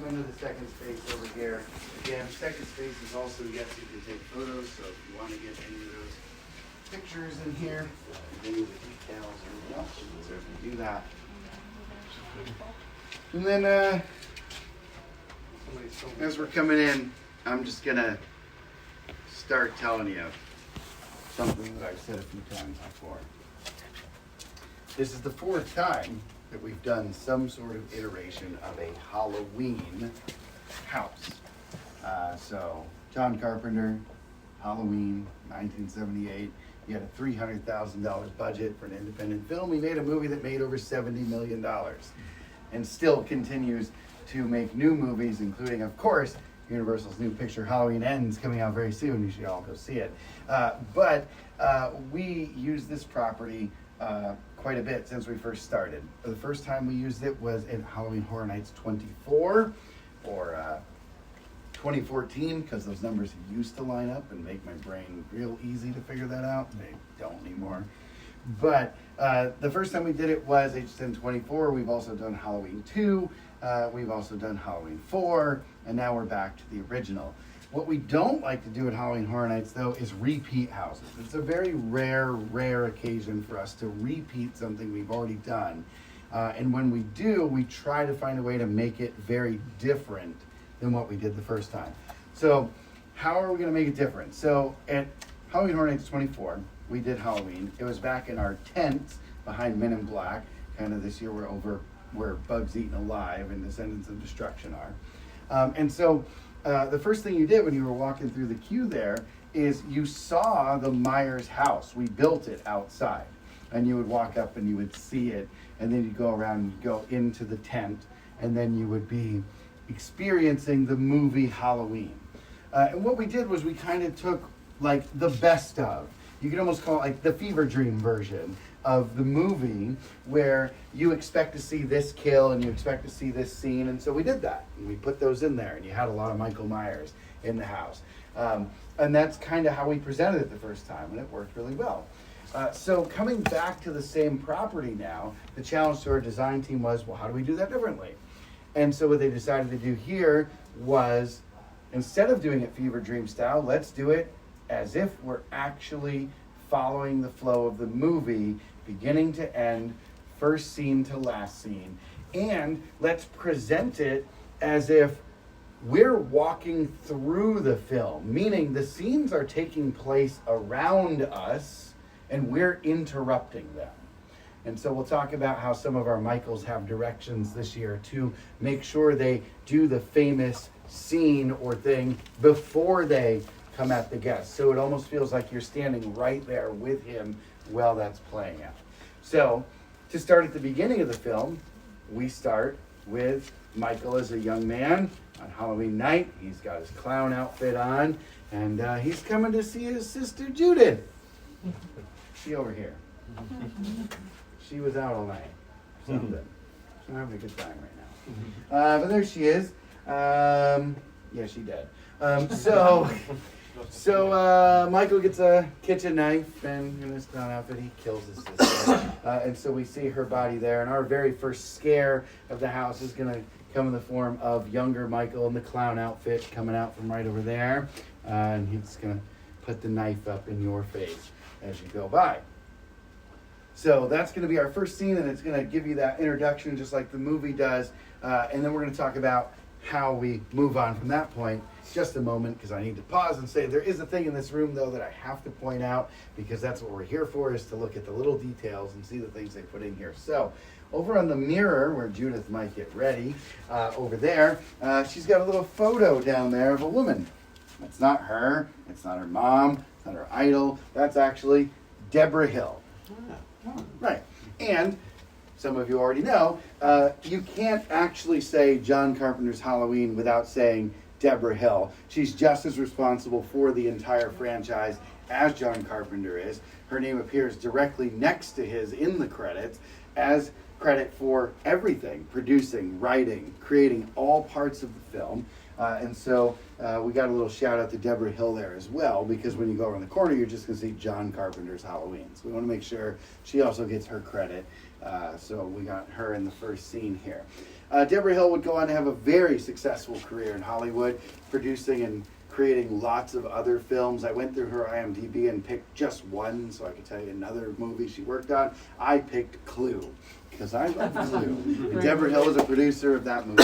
into the second space over here. Again, second space is also, yes, you can take photos, so if you want to get any of those pictures in here, any of the details or anything else, you can certainly do that. And then, as we're coming in, I'm just gonna start telling you something that I've said a few times before. This is the fourth time that we've done some sort of iteration of a Halloween house. So John Carpenter, Halloween, 1978. He had a $300,000 budget for an independent film. He made a movie that made over $70 million and still continues to make new movies, including, of course, Universal's new picture, Halloween Ends, coming out very soon. You should all go see it. But we use this property quite a bit since we first started. The first time we used it was in Halloween Horror Nights 24 or 2014, because those numbers used to line up and make my brain real easy to figure that out. They don't anymore. But the first time we did it was HHN 24. We've also done Halloween 2. We've also done Halloween 4. And now we're back to the original. What we don't like to do at Halloween Horror Nights, though, is repeat houses. It's a very rare occasion for us to repeat something we've already done. And when we do, we try to find a way to make it very different than what we did the first time. So how are we going to make it different? So at Halloween Horror Nights 24, we did Halloween. It was back in our tent behind Men in Black. Kind of this year we're over where Bugs Eaten Alive and Descendants of Destruction are. And so the first thing you did when you were walking through the queue there is you saw the Myers house. We built it outside. And you would walk up and you would see it. And then you'd go around and go into the tent. And then you would be experiencing the movie Halloween. And what we did was we kind of took like the best of. You could almost call it like the fever dream version of the movie, where you expect to see this kill and you expect to see this scene. And so we did that. And we put those in there. And you had a lot of Michael Myers in the house. And that's kind of how we presented it the first time. And it worked really well. So coming back to the same property now, the challenge to our design team was, well, how do we do that differently? And so what they decided to do here was, instead of doing it fever dream style, let's do it as if we're actually following the flow of the movie, beginning to end, first scene to last scene. And let's present it as if we're walking through the film, meaning the scenes are taking place around us and we're interrupting them. And so we'll talk about how some of our Michaels have directions this year to make sure they do the famous scene or thing before they come at the guests. So it almost feels like you're standing right there with him while that's playing out. So to start at the beginning of the film, we start with Michael as a young man on Halloween night. He's got his clown outfit on, and he's coming to see his sister Judith. She over here. She was out all night. Something. She's having a good time right now. But there she is. Yeah, she dead. So Michael gets a kitchen knife, and in his clown outfit, he kills his sister. And so we see her body there. And our very first scare of the house is going to come in the form of younger Michael in the clown outfit coming out from right over there. And he's going to put the knife up in your face as you go by. So that's going to be our first scene, and it's going to give you that introduction just like the movie does. And then we're going to talk about how we move on from that point. Just a moment, because I need to pause and say there is a thing in this room, though, that I have to point out, because that's what we're here for, is to look at the little details and see the things they put in here. So over on the mirror, where Judith might get ready, over there, she's got a little photo down there of a woman. It's not her. It's not her mom. It's not her idol. That's actually Deborah Hill. Right. And some of you already know, you can't actually say John Carpenter's Halloween without saying Deborah Hill. She's just as responsible for the entire franchise as John Carpenter is. Her name appears directly next to his in the credits. as credit for everything, producing, writing, creating all parts of the film. And so we got a little shout out to Deborah Hill there as well, because when you go around the corner, you're just going to see John Carpenter's Halloween. So we want to make sure she also gets her credit. So we got her in the first scene here. Deborah Hill would go on to have a very successful career in Hollywood, producing and creating lots of other films. I went through her IMDb and picked just one, so I could tell you another movie she worked on. I picked Clue, because I love Clue. And Deborah Hill is a producer of that movie.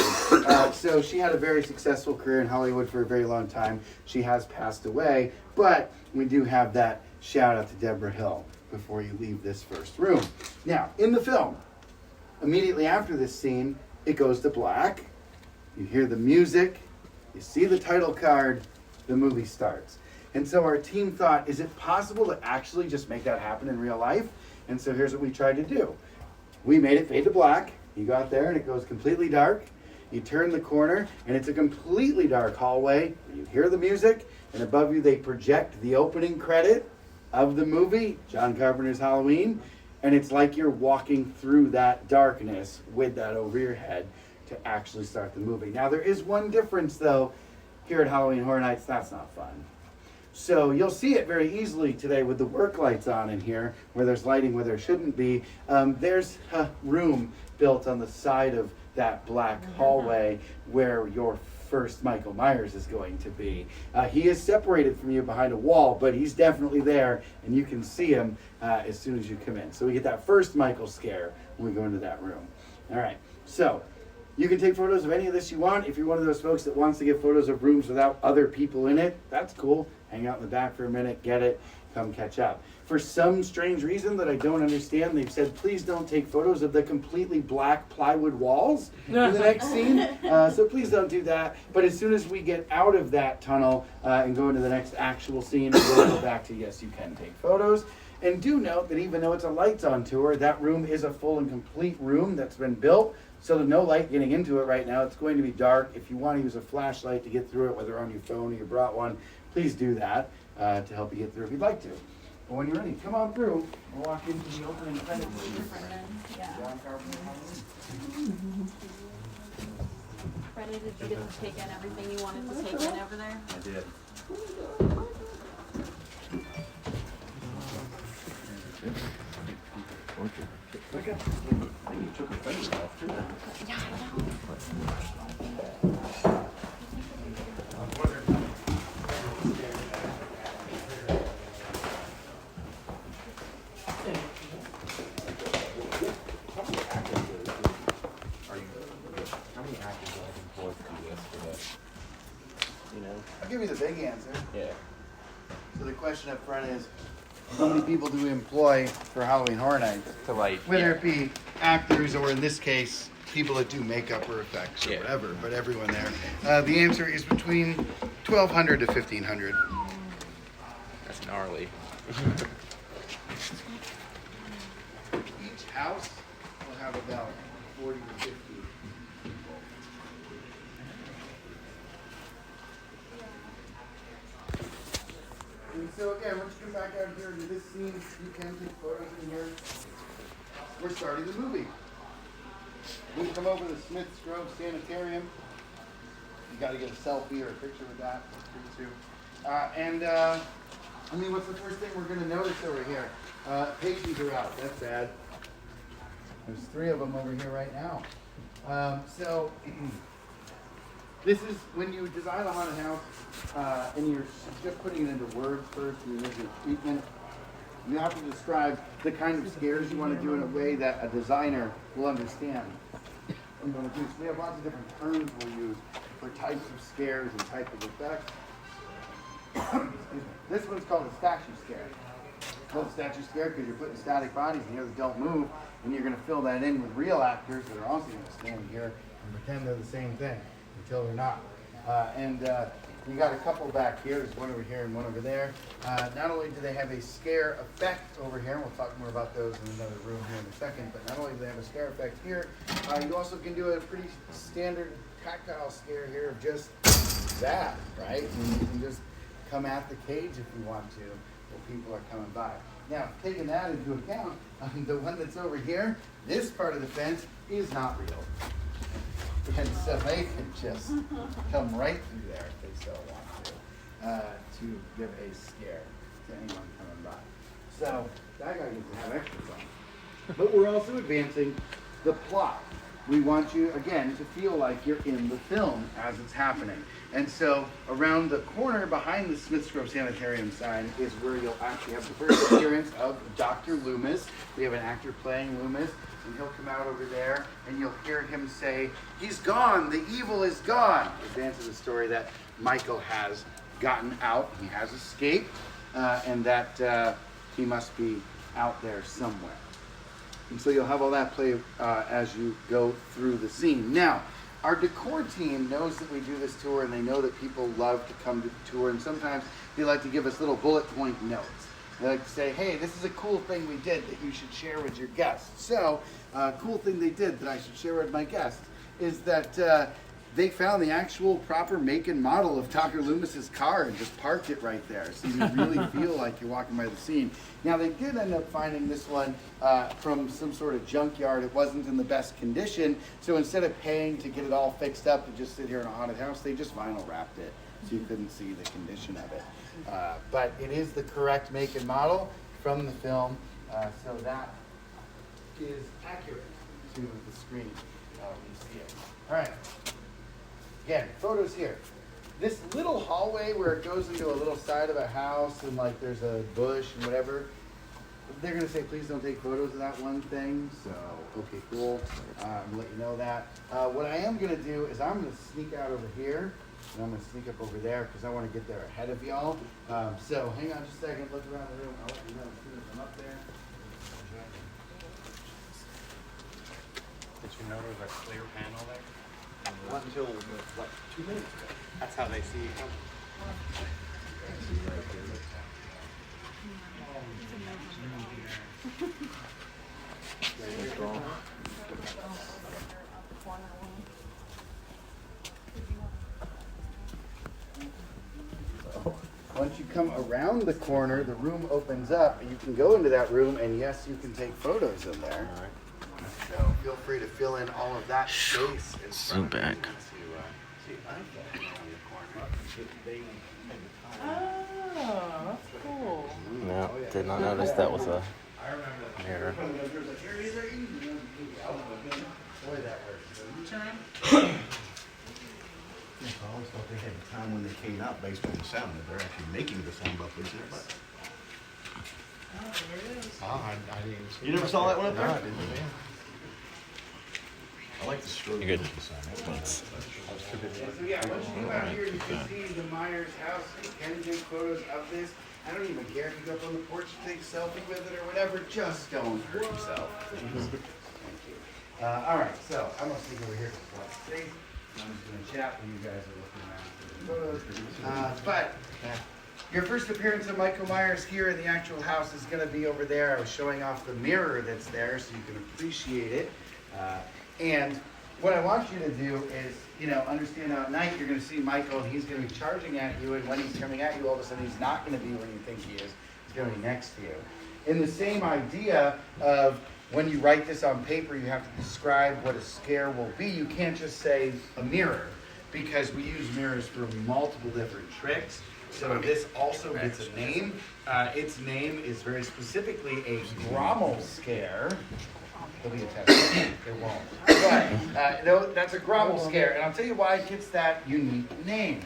So she had a very successful career in Hollywood for a very long time. She has passed away, but we do have that shout out to Deborah Hill before you leave this first room. Now, in the film, immediately after this scene, it goes to black. You hear the music, you see the title card, the movie starts. And so our team thought, is it possible to actually just make that happen in real life? And so here's what we tried to do. We made it fade to black. You go out there and it goes completely dark. You turn the corner and it's a completely dark hallway. You hear the music, and above you they project the opening credit of the movie, John Carpenter's Halloween. And it's like you're walking through that darkness with that over your head to actually start the movie. Now there is one difference though. Here at Halloween Horror Nights, that's not fun. So you'll see it very easily today with the work lights on in here, where there's lighting where there shouldn't be. There's a room built on the side of that black hallway where your first Michael Myers is going to be. He is separated from you behind a wall, but he's definitely there, and you can see him as soon as you come in. So we get that first Michael scare when we go into that room. All right, so you can take photos of any of this you want. If you're one of those folks that wants to get photos of rooms without other people in it, that's cool. Hang out in the back for a minute, get it, come catch up. For some strange reason that I don't understand, they've said, please don't take photos of the completely black plywood walls in the next scene. So please don't do that. But as soon as we get out of that tunnel and go into the next actual scene, we'll go back to, yes, you can take photos. And do note that even though it's a lights on tour, that room is a full and complete room that's been built. So there's no light getting into it right now. It's going to be dark. If you want to use a flashlight to get through it, whether on your phone or you brought one, please do that to help you get through if you'd like to. But when you're ready, come on through. We'll walk into the opening credits. John Carpenter. Freddie, did you get to take in everything you wanted to take in over there? I did. Yeah, I know. How many actors do I employ to do this for this? You know? I'll give you the big answer. Yeah. So the question up front is, how many people do we employ for Halloween Horror Nights? To like, Whether it be actors or in this case, people that do makeup or effects or Yeah. whatever, but everyone there. The answer is between 1,200 to 1,500. that's gnarly. Each house will have about 40 to 50 people. And so again, once you come back out here to this scene, you can take photos in here. We're starting the movie. We come over to the Smith's Grove Sanitarium. You got to get a selfie or a picture with that. That's pretty too. I mean, what's the first thing we're going to notice over here? Patients are out. That's bad. There's 3 of them over here right now. So this is when you design a haunted house and you're just putting it into words first and you're making a treatment. You have to describe the kind of scares you want to do in a way that a designer will understand. So we have lots of different terms we'll use for types of scares and type of effects. This one's called a statue scare. It's called a statue scare because you're putting static bodies in here that don't move, and you're going to fill that in with real actors that are also going to stand here and pretend they're the same thing until they're not. You got a couple back here. There's one over here and one over there. Not only do they have a scare effect over here, and we'll talk more about those in another room here in a second, but not only do they have a scare effect here, you also can do a pretty standard tactile scare here of just that, right? And you can just come at the cage if you want to, while people are coming by. Now, taking that into account, the one that's over here, this part of the fence is not real. And so they can just come right through there if they so want to give a scare to anyone coming by. So that guy gets to have extra fun. But we're also advancing the plot. We want you, again, to feel like you're in the film as it's happening. And so around the corner behind the Smiths Grove Sanitarium sign is where you'll actually have the first appearance of Dr. Loomis. We have an actor playing Loomis, and he'll come out over there, and you'll hear him say, "He's gone, the evil is gone." Advances the story that Michael has gotten out, he has escaped, and that he must be out there somewhere. And so you'll have all that play as you go through the scene. Now, our decor team knows that we do this tour, and they know that people love to come to the tour, and sometimes they like to give us little bullet point notes. They like to say, "Hey, this is a cool thing we did that you should share with your guests." So, cool thing they did that I should share with my guests is that they found the actual proper make and model of Dr. Loomis's car and just parked it right there, so you really feel like you're walking by the scene. Now, they did end up finding this one from some sort of junkyard. It wasn't in the best condition, so instead of paying to get it all fixed up and just sit here in a haunted house, they just vinyl wrapped it, so you couldn't see the condition of it. But it is the correct make and model from the film, so that is accurate to the screen when you see it. All right. Again, photos here. This little hallway where it goes into a little side of a house and like there's a bush and whatever, they're gonna say, please don't take photos of that one thing. So, okay, cool. I'm gonna let you know that. What I am gonna do is I'm gonna sneak out over here and I'm gonna sneak up over there because I wanna get there ahead of y'all. So hang on just a second, look around the room. I'll let you know as soon as I'm up there. Did you know there's a clear panel there? Not until, what, 2 minutes ago. That's how they see you coming. Once you come around the corner, the room opens up, and you can go into that room, and yes, you can take photos in there. All right. So feel free to fill in all of that space. So back. Oh, that's cool. No, did not notice that was a mirror. Boy, that works. I always thought they had time when they came out based on the sound, that they're actually making the sound buffers there, but. I didn't see You never saw that one up there? No, I didn't see it. I like the strobe. You're good. sound. Thanks. So yeah, once you come out here, you can see the Myers house. You can take photos of this. I don't even care if you go up on the porch and take a selfie with it or whatever. Just don't hurt yourself. Thank you. All right, so I'm gonna sneak over here to the left space. I'm just gonna chat when you guys are looking around for the photos. But your first appearance of Michael Myers here in the actual house is gonna be over there. I was showing off the mirror that's there so you can appreciate it. And what I want you to do is, understand how at night you're going to see Michael and he's going to be charging at you, and when he's coming at you, all of a sudden he's not going to be where you think he is. He's going to be next to you. In the same idea of when you write this on paper, you have to describe what a scare will be. You can't just say a mirror, because we use mirrors for multiple different tricks. So this also gets a name. Its name is very specifically a Grommel scare. There'll be a test. It won't. But no, that's a Grommel scare, and I'll tell you why it gets that unique name.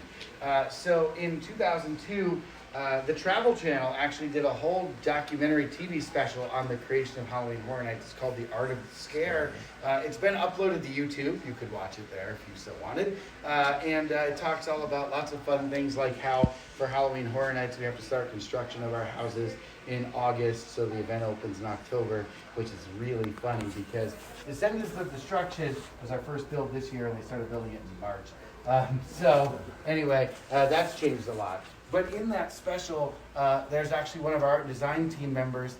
So in 2002, the Travel Channel actually did a whole documentary TV special on the creation of Halloween Horror Nights. It's called The Art of the Scare. It's been uploaded to YouTube. You could watch it there if you so wanted. And it talks all about lots of fun things, like how for Halloween Horror Nights we have to start construction of our houses in August, so the event opens in October, which is really funny because Descendants of Destruction was our first build this year, and they started building it in March. So anyway, that's changed a lot. But in that special, there's actually one of our art and design team members.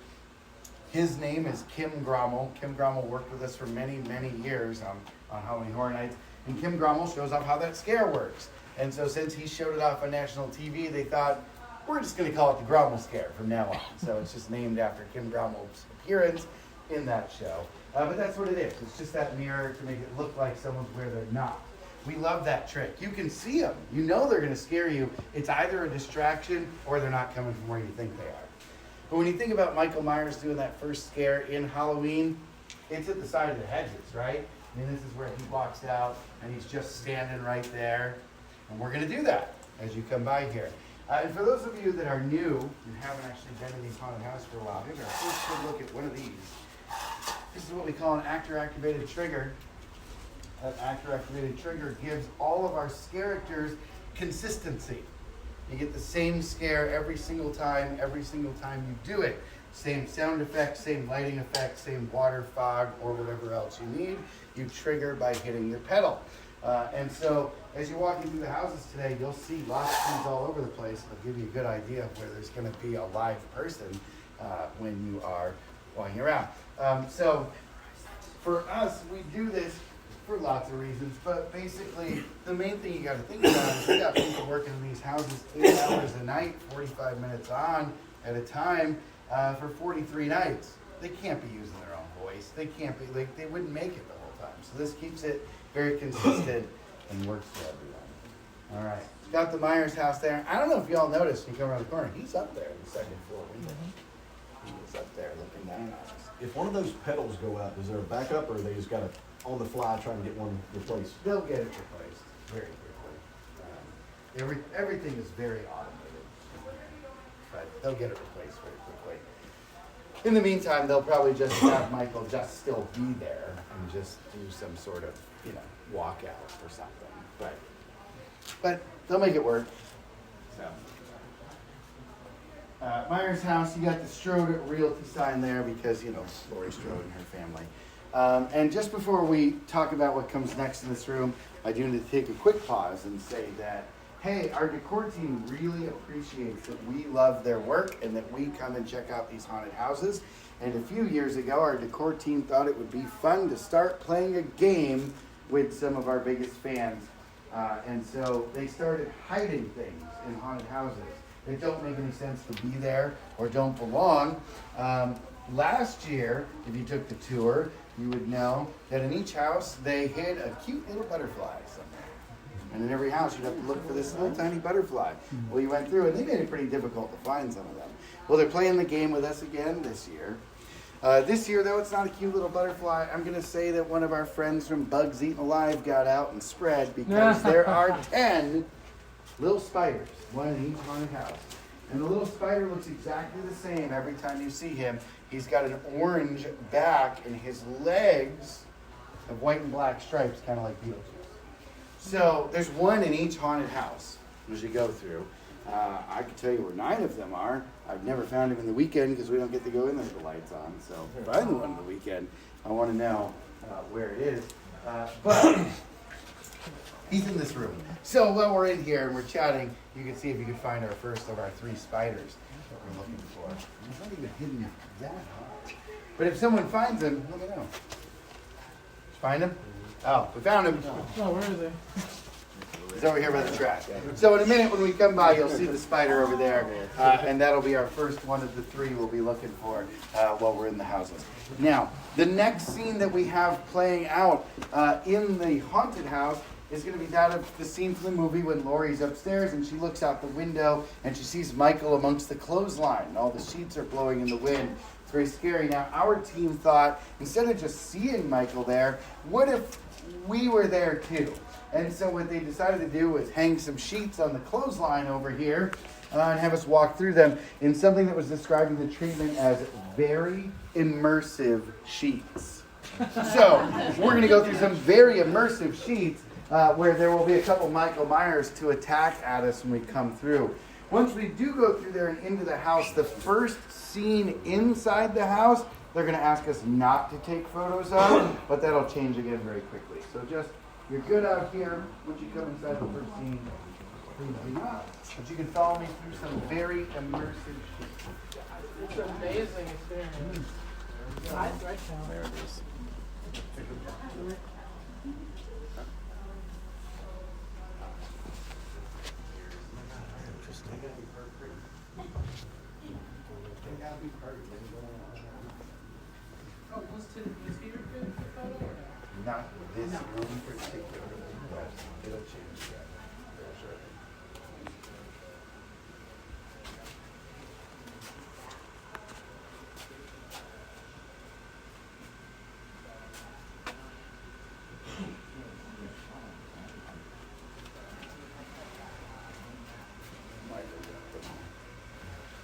His name is Kim Grommel. Kim Grommel worked with us for many, many years on Halloween Horror Nights. And Kim Grommel shows off how that scare works. And so since he showed it off on national TV, they thought, we're just gonna call it the Grommel Scare from now on. So it's just named after Kim Grommel's appearance in that show. But that's what it is. It's just that mirror to make it look like someone's where they're not. We love that trick. You can see them. You know they're gonna scare you. It's either a distraction or they're not coming from where you think they are. But when you think about Michael Myers doing that first scare in Halloween, it's at the side of the hedges, right? I mean, this is where he walks out and he's just standing right there. And we're gonna do that as you come by here. And for those of you that are new and haven't actually been in these haunted houses for a while, here's our first good look at one of these. This is what we call an actor-activated trigger. That actor-activated trigger gives all of our characters consistency. You get the same scare every single time you do it. Same sound effect, same lighting effect, same water fog, or whatever else you need. You trigger by hitting your pedal. And so, as you're walking through the houses today, you'll see lots of things all over the place. It'll give you a good idea of where there's going to be a live person when you are walking around. So, for us, we do this for lots of reasons, but basically, the main thing you got to think about is you got people working in these houses 8 hours a night, 45 minutes on at a time for 43 nights. They can't be using their own voice. They can't be, they wouldn't make it the whole time. So this keeps it very consistent and works for everyone. All right, got the Myers house there. I don't know if y'all noticed when you come around the corner, he's up there in the second floor window. He is up there looking down at us. If one of those pedals go out, is there a backup, or they just got to on the fly try and get one replaced? They'll get it replaced very quickly. Everything is very automated, but they'll get it replaced very quickly. In the meantime, they'll probably just have Michael just still be there and just do some sort of, walkout or something. But they'll make it work. So. Myers house, you got the Strode Realty sign there because, Lori Strode and her family. And just before we talk about what comes next in this room, I do need to take a quick pause and say that, hey, our decor team really appreciates that we love their work and that we come and check out these haunted houses. And a few years ago, our decor team thought it would be fun to start playing a game with some of our biggest fans. And so they started hiding things in haunted houses that don't make any sense to be there or don't belong. Last year, if you took the tour, you would know that in each house, they hid a cute little butterfly somewhere. And in every house, you'd have to look for this little tiny butterfly. Well, you went through, and they made it pretty difficult to find some of them. Well, they're playing the game with us again this year. This year, though, it's not a cute little butterfly. I'm going to say that one of our friends from Bugs Eaten Alive got out and spread because there are 10 little spiders, one in each haunted house. And the little spider looks exactly the same every time you see him. He's got an orange back, and his legs have white and black stripes, kind of like Beetlejuice. So there's one in each haunted house as you go through. I can tell you where 9 of them are. I've never found him in the weekend because we don't get to go in there with the lights on. So if I find one in the weekend, I want to know where it is. But he's in this room. So while we're in here and we're chatting, you can see if you can find our first of our 3 spiders that we're looking for. He's not even hidden that high. But if someone finds him, let me know. Find him? Oh, we found him. Oh, where is he? He's over here by the track. So in a minute when we come by, you'll see the spider over there. And that'll be our first one of the 3 we'll be looking for while we're in the houses. Now, the next scene that we have playing out in the haunted house is going to be that of the scene from the movie when Lori's upstairs and she looks out the window and she sees Michael amongst the clothesline and all the sheets are blowing in the wind. It's very scary. Now, our team thought, instead of just seeing Michael there, what if we were there too? And so what they decided to do was hang some sheets on the clothesline over here and have us walk through them in something that was described in the treatment as very immersive sheets. So we're going to go through some very immersive sheets where there will be a couple Michael Myers to attack at us when we come through. Once we do go through there and into the house, the first scene inside the house, they're going to ask us not to take photos of, but that'll change again very quickly. So just, you're good out here. Once you come inside the first scene, please do not. But you can follow me through some very immersive sheets. It's an amazing experience. Right now. There it is.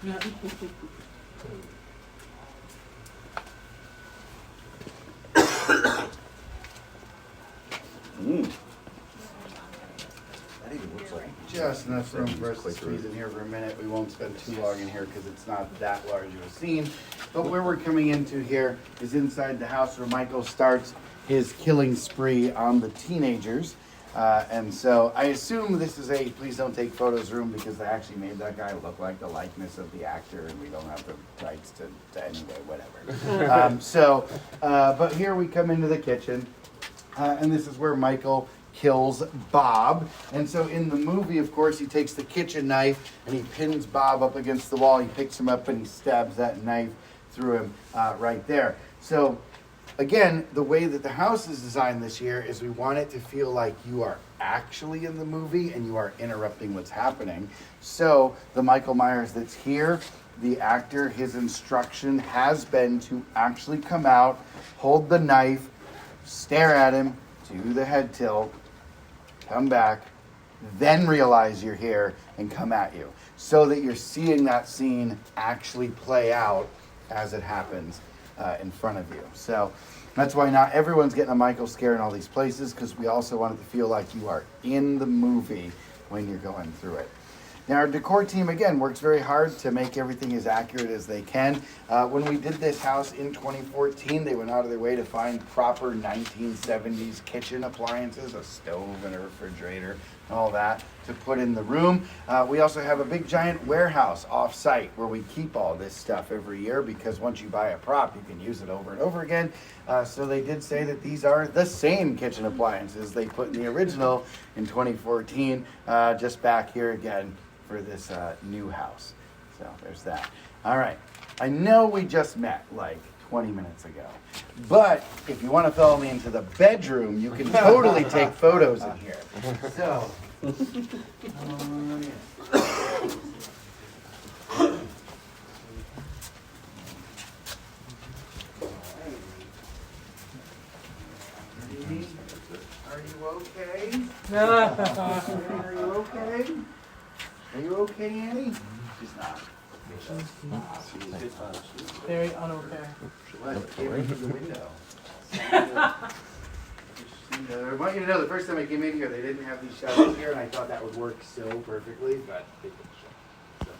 That even looks like. Just enough room for us to squeeze in here for a minute. We won't spend too long in here because it's not that large of a scene. But where we're coming into here is inside the house where Michael starts his killing spree on the teenagers. And so I assume this is a please don't take photos room because they actually made that guy look like the likeness of the actor and we don't have the rights to anyway, whatever. But here we come into the kitchen and this is where Michael kills Bob. And so in the movie, of course, he takes the kitchen knife and he pins Bob up against the wall. He picks him up and he stabs that knife through him right there. So again, the way that the house is designed this year is we want it to feel like you are actually in the movie and you are interrupting what's happening. So the Michael Myers that's here, the actor, his instruction has been to actually come out, hold the knife, stare at him, do the head tilt, come back, then realize you're here and come at you. So that you're seeing that scene actually play out as it happens in front of you. So that's why not everyone's getting a Michael scare in all these places, because we also want it to feel like you are in the movie when you're going through it. Now our decor team, again, works very hard to make everything as accurate as they can. When we did this house in 2014, they went out of their way to find proper 1970s kitchen appliances, a stove and a refrigerator, and all that to put in the room. We also have a big giant warehouse off-site where we keep all this stuff every year, because once you buy a prop, you can use it over and over again. So they did say that these are the same kitchen appliances they put in the original in 2014, just back here again for this new house. So there's that. All right. I know we just met like 20 minutes ago, but if you want to follow me into the bedroom, you can totally take photos in here. So, are you okay? Are you okay? Are you okay, Annie? She's not. Very unaware. What? Came in through the window. I want you to know, the first time I came in here, they didn't have these shutters here, and I thought that would work so perfectly, but they didn't. So.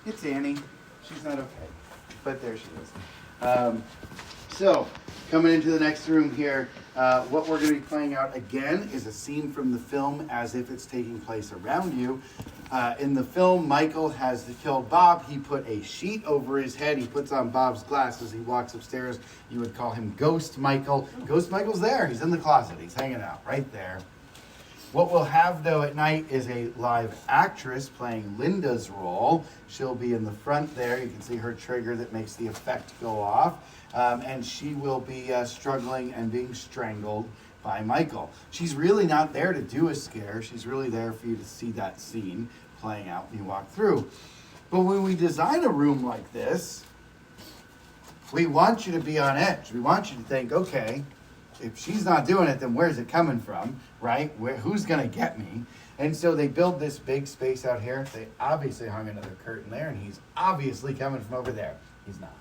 It's Annie. She's not okay, but there she is. So, coming into the next room here, what we're going to be playing out again is a scene from the film as if it's taking place around you. In the film, Michael has killed Bob. He put a sheet over his head. He puts on Bob's glasses. He walks upstairs. You would call him Ghost Michael. Ghost Michael's there. He's in the closet. He's hanging out right there. What we'll have, though, at night is a live actress playing Linda's role. She'll be in the front there. You can see her trigger that makes the effect go off. And she will be struggling and being strangled by Michael. She's really not there to do a scare. She's really there for you to see that scene playing out when you walk through. But when we design a room like this, we want you to be on edge. We want you to think, okay, if she's not doing it, then where's it coming from, right? Who's going to get me? And so they build this big space out here. They obviously hung another curtain there, and he's obviously coming from over there. He's not.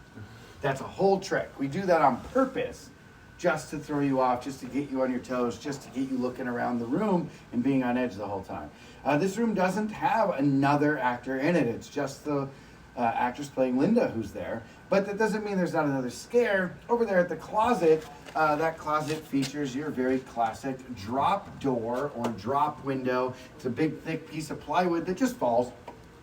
That's a whole trick. We do that on purpose, just to throw you off, just to get you on your toes, just to get you looking around the room and being on edge the whole time. This room doesn't have another actor in it. It's just the actress playing Linda who's there. But that doesn't mean there's not another scare. Over there at the closet, that closet features your very classic drop door or drop window. It's a big, thick piece of plywood that just falls.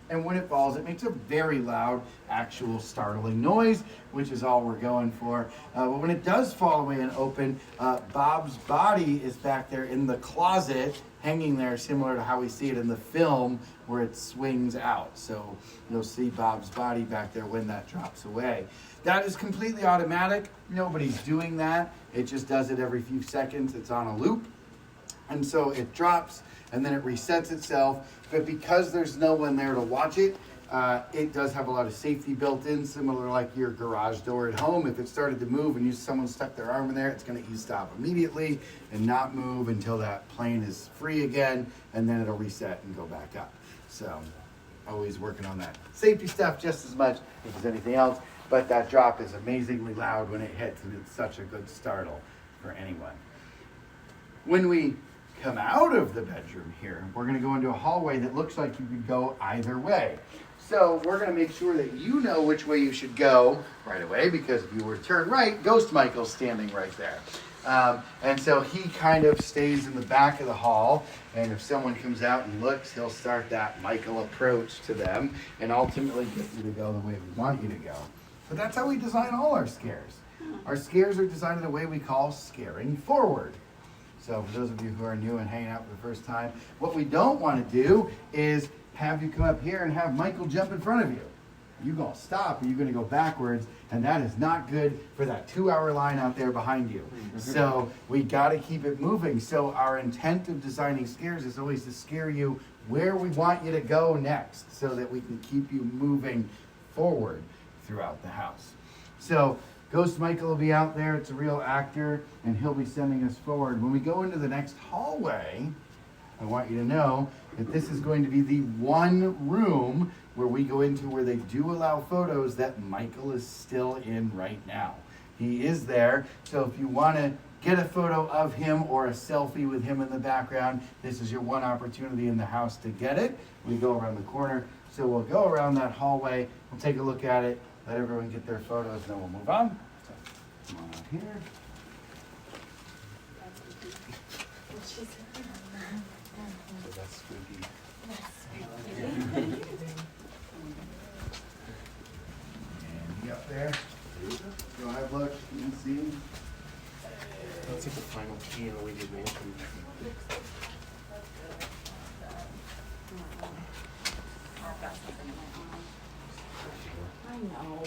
And when it falls, it makes a very loud, actual startling noise, which is all we're going for. But when it does fall away and open, Bob's body is back there in the closet, hanging there, similar to how we see it in the film, where it swings out. So you'll see Bob's body back there when that drops away. That is completely automatic. Nobody's doing that. It just does it every few seconds. It's on a loop. And so it drops, and then it resets itself. But because there's no one there to watch it, it does have a lot of safety built in, similar like your garage door at home. If it started to move and someone stuck their arm in there, it's going to stop immediately and not move until that plane is free again, and then it'll reset and go back up. So always working on that safety stuff just as much as anything else. But that drop is amazingly loud when it hits, and it's such a good startle for anyone. When we come out of the bedroom here, we're going to go into a hallway that looks like you could go either way. So we're going to make sure that you know which way you should go right away, because if you were to turn right, Ghost Michael's standing right there. And so he kind of stays in the back of the hall, and if someone comes out and looks, he'll start that Michael approach to them and ultimately get you to go the way we want you to go. But that's how we design all our scares. Our scares are designed in a way we call scaring forward. So for those of you who are new and hanging out for the first time, what we don't want to do is have you come up here and have Michael jump in front of you. You're going to stop, or you're going to go backwards, and that is not good for that 2-hour line out there behind you. So we got to keep it moving. So our intent of designing scares is always to scare you where we want you to go next, so that we can keep you moving forward throughout the house. So Ghost Michael will be out there. It's a real actor, and he'll be sending us forward. When we go into the next hallway, I want you to know that this is going to be the one room where we go into where they do allow photos that Michael is still in right now. He is there, so if you want to get a photo of him or a selfie with him in the background, this is your one opportunity in the house to get it. We go around the corner, so we'll go around that hallway, we'll take a look at it, let everyone get their photos, and then we'll move on. So, come on out here. So that's spooky. And he up there. Go ahead, look, you can see him. Let's take the final key and we did mansion. I know.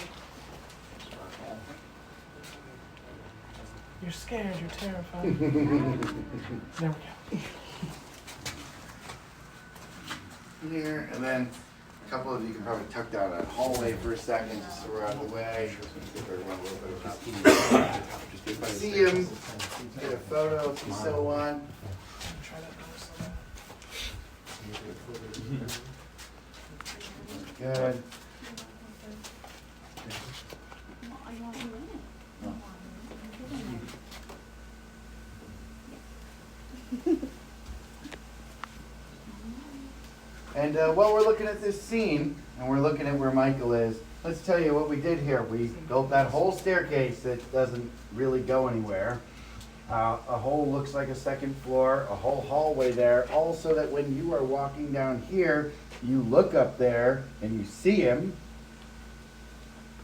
You're scared, you're terrified. There we go. Here, and then a couple of you can probably tuck down that hallway for a second, just so we're out of the way. Give everyone a little bit of see him, get a photo if you so want. Try that Good. I want a minute. And while we're looking at this scene, and we're looking at where Michael is, let's tell you what we did here. We built that whole staircase that doesn't really go anywhere. A whole looks like a second floor, a whole hallway there, all so that when you are walking down here, you look up there and you see him.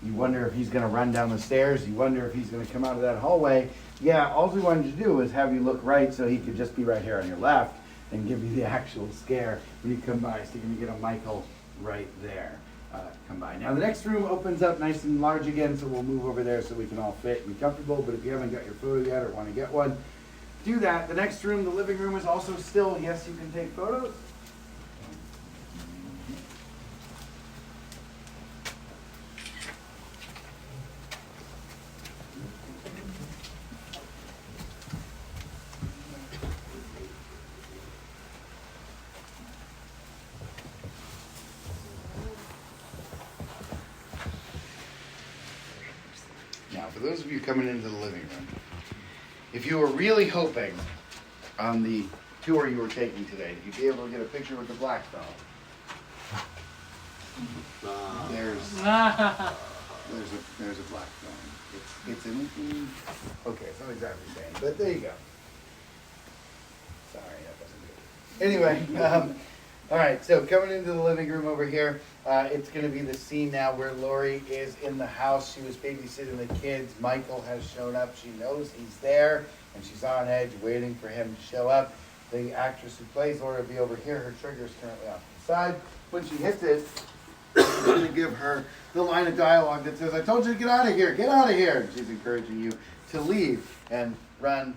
You wonder if he's going to run down the stairs. You wonder if he's going to come out of that hallway. Yeah, all we wanted to do was have you look right so he could just be right here on your left and give you the actual scare when you come by. So you're going to get a Michael right there. Come by. Now the next room opens up nice and large again, so we'll move over there so we can all fit and be comfortable. But if you haven't got your photo yet or want to get one, do that. The next room, the living room, is also still, yes, you can take photos. Now, for those of you coming into the living room, if you were really hoping on the tour you were taking today, that you'd be able to get a picture with the black phone. There's a black phone. It's an okay, it's not exactly the same, but there you go. Sorry, that wasn't good. Anyway, all right, so coming into the living room over here, it's going to be the scene now where Lori is in the house. She was babysitting the kids. Michael has shown up. She knows he's there, and she's on edge waiting for him to show up. The actress who plays Lori will be over here. Her trigger is currently off to the side. When she hits it, I'm going to give her the line of dialogue that says, "I told you to get out of here. Get out of here." And she's encouraging you to leave and run,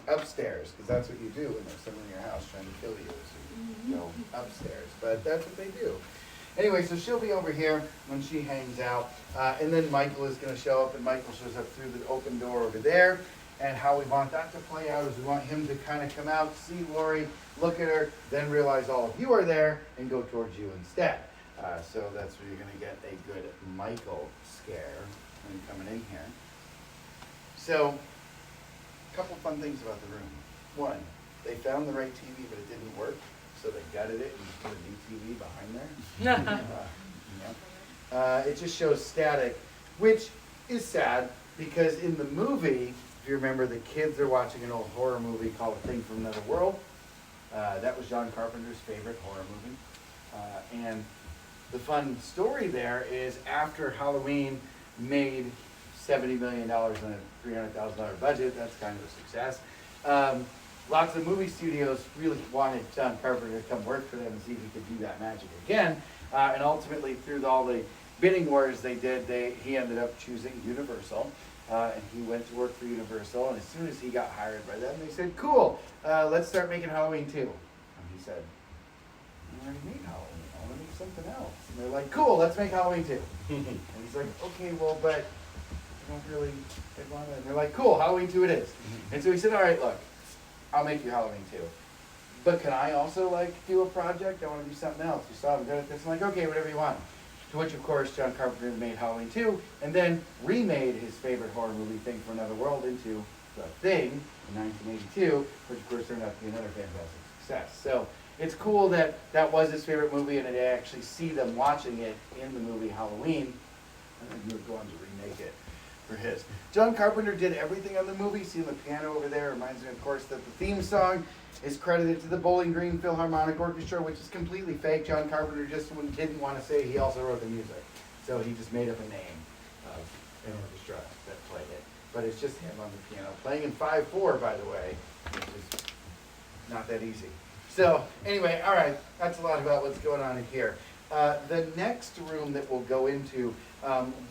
upstairs, because that's what you do when there's someone in your house trying to kill you. So you go upstairs. But that's what they do. Anyway, so she'll be over here when she hangs out. And then Michael is going to show up, and Michael shows up through the open door over there. And how we want that to play out is we want him to kind of come out, see Lori, look at her, then realize all of you are there and go towards you instead. So that's where you're gonna get a good Michael scare when coming in here. So, a couple fun things about the room. One, they found the right TV, but it didn't work, so they gutted it and put a new TV behind there. It just shows static, which is sad because in the movie, if you remember, the kids are watching an old horror movie called A Thing from Another World. That was John Carpenter's favorite horror movie. And the fun story there is after Halloween made $70 million on a $300,000 budget, that's kind of a success. Lots of movie studios really wanted John Carpenter to come work for them and see if he could do that magic again. And ultimately, through all the bidding wars they did, he ended up choosing Universal. And he went to work for Universal, and as soon as he got hired by them, they said, cool, let's start making Halloween 2. And he said, I already made Halloween, I want to make something else. And they're like, cool, let's make Halloween 2. And he's like, okay, well, but I don't really want to. And they're like, cool, Halloween 2 it is. And so he said, all right, look, I'll make you Halloween 2. But can I also, like, do a project? I want to do something else. You still haven't done it this. I'm like, okay, whatever you want. To which, of course, John Carpenter made Halloween 2, and then remade his favorite horror movie, Thing from Another World, into The Thing in 1982, which, of course, turned out to be another fantastic success. So it's cool that that was his favorite movie, and I actually see them watching it in the movie Halloween, and then he would go on to remake it for his. John Carpenter did everything on the movie. See the piano over there reminds me, of course, that the theme song is credited to the Bowling Green Philharmonic Orchestra, which is completely fake. John Carpenter just didn't want to say he also wrote the music. So he just made up a name of an orchestra that played it. But it's just him on the piano, playing in 5/4, by the way, which is not that easy. So anyway, all right, that's a lot about what's going on in here. The next room that we'll go into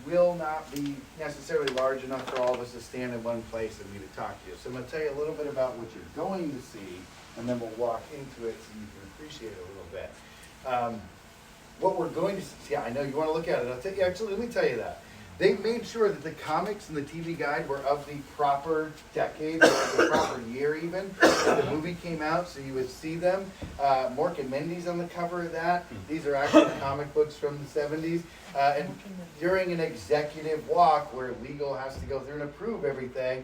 will not be necessarily large enough for all of us to stand in one place and me to talk to you. So I'm going to tell you a little bit about what you're going to see, and then we'll walk into it so you can appreciate it a little bit. What we're going to see, I know you want to look at it. I'll tell you, actually, let me tell you that. They made sure that the comics and the TV guide were of the proper decade, the proper year even, that the movie came out, so you would see them. Mork and Mindy's on the cover of that. These are actually comic books from the 70s. And during an executive walk where legal has to go through and approve everything,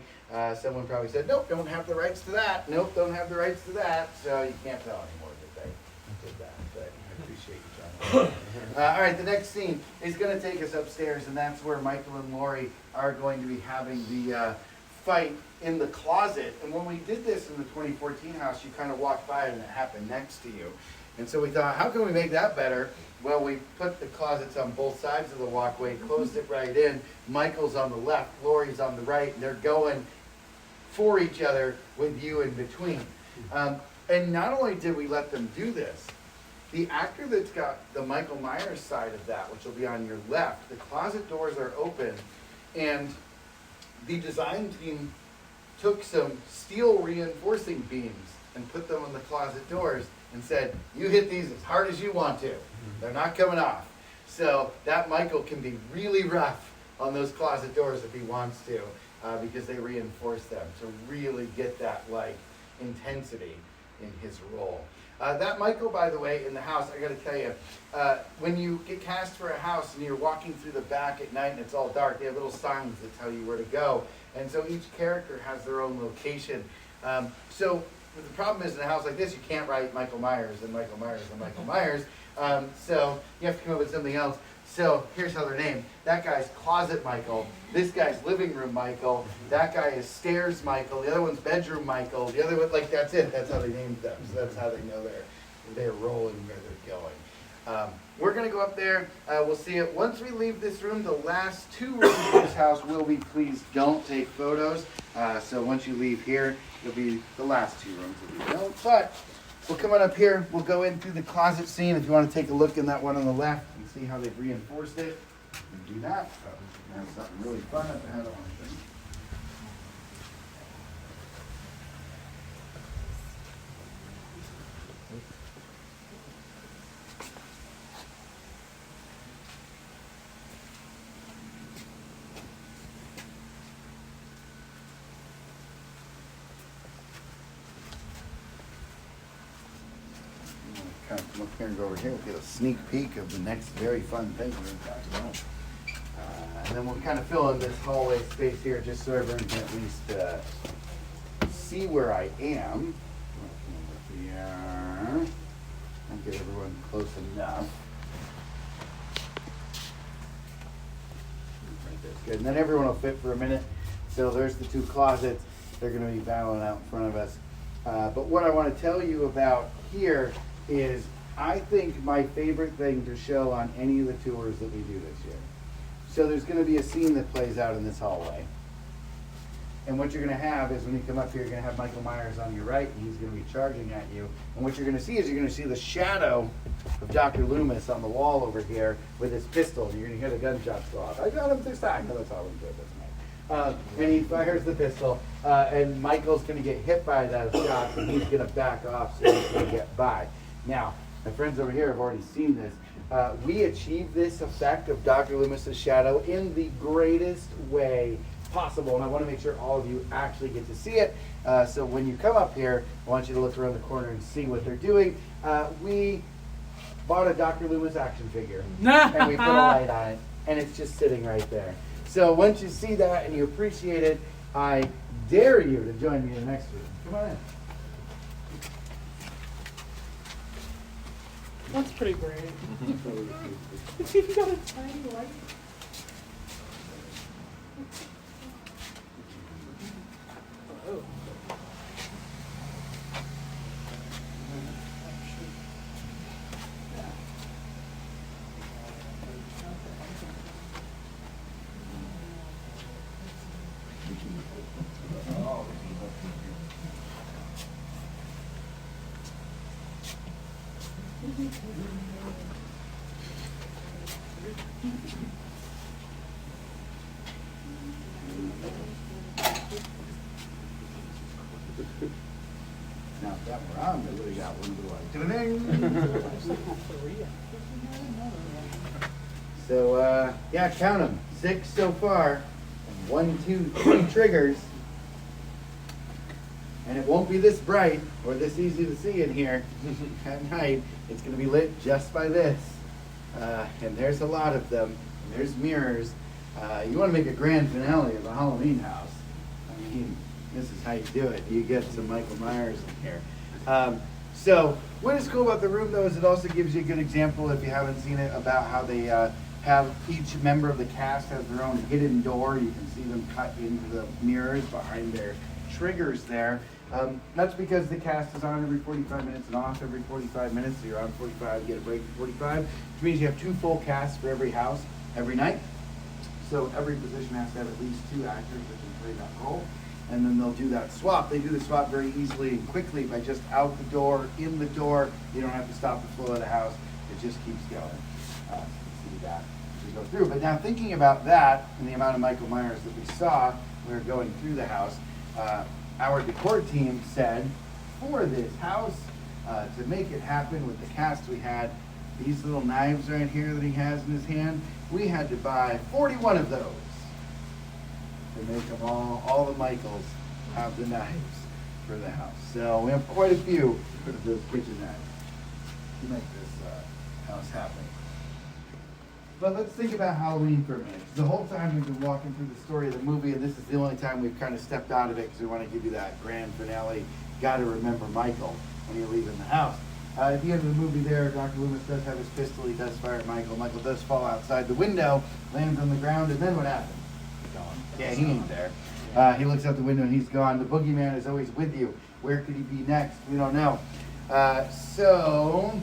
someone probably said, nope, don't have the rights to that. Nope, don't have the rights to that. So you can't tell anymore that they did that. But I appreciate you trying to. All right, the next scene is going to take us upstairs, and that's where Michael and Lori are going to be having the fight in the closet. And when we did this in the 2014 house, you kind of walked by it and it happened next to you. And so we thought, how can we make that better? Well, we put the closets on both sides of the walkway, closed it right in. Michael's on the left, Lori's on the right, and they're going for each other with you in between. And not only did we let them do this, the actor that's got the Michael Myers side of that, which will be on your left, the closet doors are open, and the design team took some steel reinforcing beams and put them on the closet doors and said, you hit these as hard as you want to. They're not coming off. So that Michael can be really rough on those closet doors if he wants to, because they reinforce them to really get that like intensity in his role. That Michael, by the way, in the house, I got to tell you, when you get cast for a house and you're walking through the back at night and it's all dark, they have little signs that tell you where to go. And so each character has their own location. So the problem is in a house like this, you can't write Michael Myers and Michael Myers and Michael Myers. So you have to come up with something else. So here's how they're named. That guy's Closet Michael. This guy's Living Room Michael. That guy is Stairs Michael. The other one's Bedroom Michael. The other one, like, that's it. That's how they named them. So that's how they know they're rolling where they're going. We're going to go up there. We'll see it. Once we leave this room, the last two rooms of this house will be, please don't take photos. So once you leave here, it'll be the last two rooms that we don't. But we'll come on up here. We'll go in through the closet scene. If you want to take a look in that one on the left and see how they've reinforced it, you can do that. There's something really fun up ahead of us. kind of come up here and go over here. We'll get a sneak peek of the next very fun thing we're going to talk about. And then we'll kind of fill in this hallway space here just so everyone can at least see where I am. Here. I'll get everyone close enough. Right there's good. And then everyone will fit for a minute. So there's the two closets. They're going to be battling out in front of us. But what I want to tell you about here is I think my favorite thing to show on any of the tours that we do this year. So there's going to be a scene that plays out in this hallway. And what you're going to have is when you come up here, you're going to have Michael Myers on your right, and he's going to be charging at you. And what you're going to see is you're going to see the shadow of Dr. Loomis on the wall over here with his pistol. And you're going to hear the gunshots go off. I got him this time. No, that's all we did this night. And he fires the pistol, and Michael's going to get hit by that shot, and he's going to back off so he's going to get by. Now, my friends over here have already seen this. We achieved this effect of Dr. Loomis's shadow in the greatest way possible, and I want to make sure all of you actually get to see it. So when you come up here, I want you to look around the corner and see what they're doing. We bought a Dr. Loomis action figure, and we put a light on it, and it's just sitting right there. So once you see that and you appreciate it, I dare you to join me in the next room. Come on in. That's pretty great. You got a tiny light. Oh. Now if that were on, they would have got one of the like, ta-da-ding. So, yeah, count them. 6 so far. 1, 2, 3 triggers. And it won't be this bright or this easy to see in here at night. It's going to be lit just by this. And there's a lot of them. And there's mirrors. You want to make a grand finale of a Halloween house. I mean, this is how you do it. You get some Michael Myers in here. So what is cool about the room, though, is it also gives you a good example, if you haven't seen it, about how they have each member of the cast has their own hidden door. You can see them cut into the mirrors behind their triggers there. That's because the cast is on every 45 minutes and off every 45 minutes. So you're on 45, you get a break for 45, which means you have 2 full casts for every house every night. So every position has to have at least 2 actors that can play that role. And then they'll do that swap. They do the swap very easily and quickly by just out the door, in the door. You don't have to stop the flow of the house. It just keeps going. So you can see that as we go through. But now thinking about that and the amount of Michael Myers that we saw when we were going through the house, our decor team said, for this house, to make it happen with the cast we had, these little knives right here that he has in his hand, we had to buy 41 of those to make them all the Michaels have the knives for the house. So we have quite a few of those kitchen knives to make this house happen. But let's think about Halloween for a minute. The whole time we've been walking through the story of the movie, and this is the only time we've kind of stepped out of it because we want to give you that grand finale. Got to remember Michael when you're leaving the house. At the end of the movie there, Dr. Loomis does have his pistol. He does fire at Michael. Michael does fall outside the window, lands on the ground, and then what happens? He's gone. Yeah, he ain't there. He looks out the window and he's gone. The boogeyman is always with you. Where could he be next? We don't know. So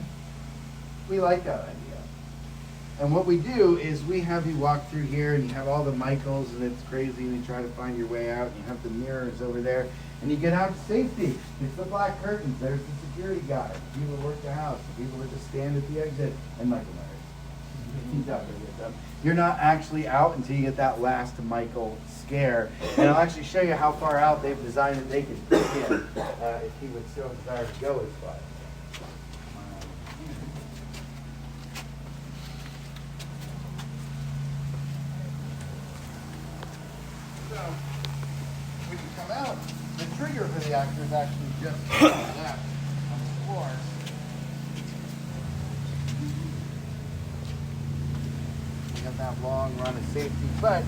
we like that idea. And what we do is we have you walk through here and you have all the Michaels and it's crazy and you try to find your way out and you have the mirrors over there and you get out to safety. It's the black curtains. There's the security guard. The people who work the house. The people that just stand at the exit. And Michael Myers. He's out there with them. You're not actually out until you get that last Michael scare. And I'll actually show you how far out they've designed that they can fit in if he would so desire to go as far. So, when you come out, the trigger for the actor is actually just left on the floor. that long run of safety. But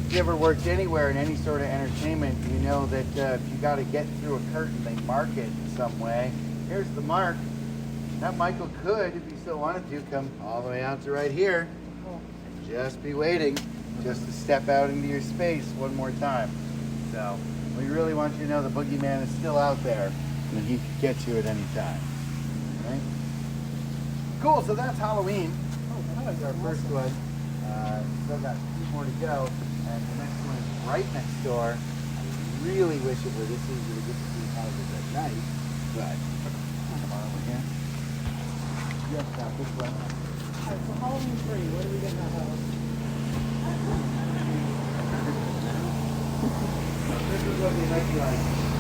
if you ever worked anywhere in any sort of entertainment, you know that if you got to get through a curtain, they mark it in some way. Here's the mark. Now Michael could, if he still wanted to, come all the way out to right here and just be waiting just to step out into your space one more time. So we really want you to know the boogeyman is still out there and that he can get you at any time. Right? Cool, so that's Halloween. That was our first one. Still got 2 more to go, and the next one is right next door. I really wish it were this easy to get to see houses at night, but come on over here. Yes, got this one. Alright, so Halloween 3, what do we get in that house? This is what they might be like.